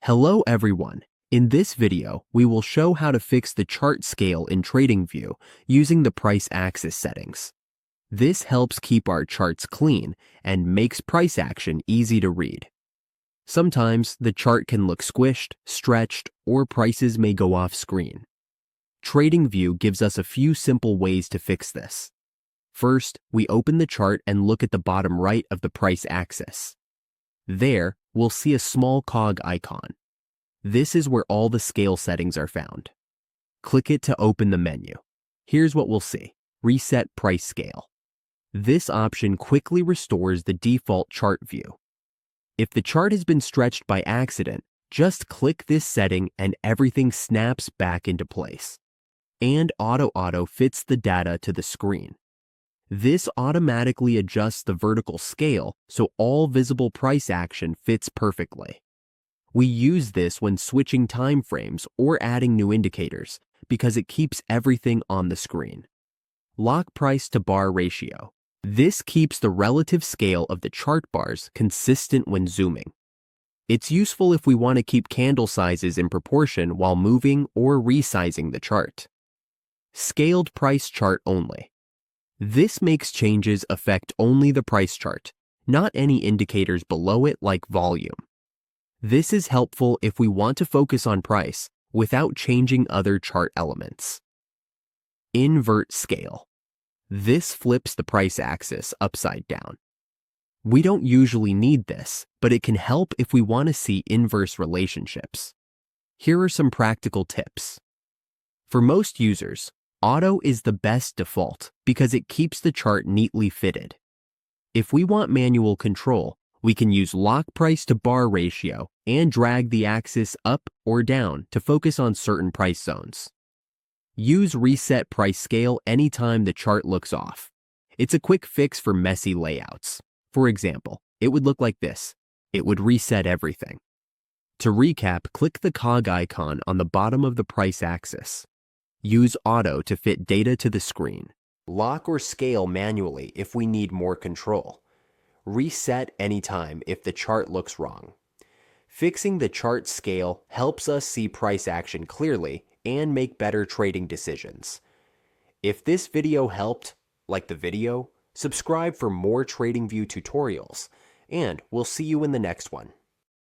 Hello everyone. In this video, we will show how to fix the chart scale in TradingView using the price axis settings. This helps keep our charts clean and makes price action easy to read. Sometimes the chart can look squished, stretched, or prices may go off screen. TradingView gives us a few simple ways to fix this. First, we open the chart and look at the bottom right of the price axis. There, we'll see a small cog icon. This is where all the scale settings are found. Click it to open the menu. Here's what we'll see: Reset Price Scale. This option quickly restores the default chart view. If the chart has been stretched by accident, just click this setting and everything snaps back into place. And Auto fits the data to the screen. This automatically adjusts the vertical scale so all visible price action fits perfectly. We use this when switching time frames or adding new indicators because it keeps everything on the screen. Lock price to bar ratio. This keeps the relative scale of the chart bars consistent when zooming. It's useful if we want to keep candle sizes in proportion while moving or resizing the chart. Scaled price chart only. This makes changes affect only the price chart, not any indicators below it like volume. This is helpful if we want to focus on price without changing other chart elements. Invert scale. This flips the price axis upside down. We don't usually need this, but it can help if we want to see inverse relationships. Here are some practical tips. For most users, Auto is the best default because it keeps the chart neatly fitted. If we want manual control, we can use lock price to bar ratio and drag the axis up or down to focus on certain price zones. Use reset price scale anytime the chart looks off. It's a quick fix for messy layouts. For example, it would look like this. It would reset everything. To recap, click the cog icon on the bottom of the price axis. Use Auto to fit data to the screen. Lock or scale manually if we need more control. Reset anytime if the chart looks wrong. Fixing the chart scale helps us see price action clearly and make better trading decisions. If this video helped, like the video, subscribe for more TradingView tutorials, and we'll see you in the next one.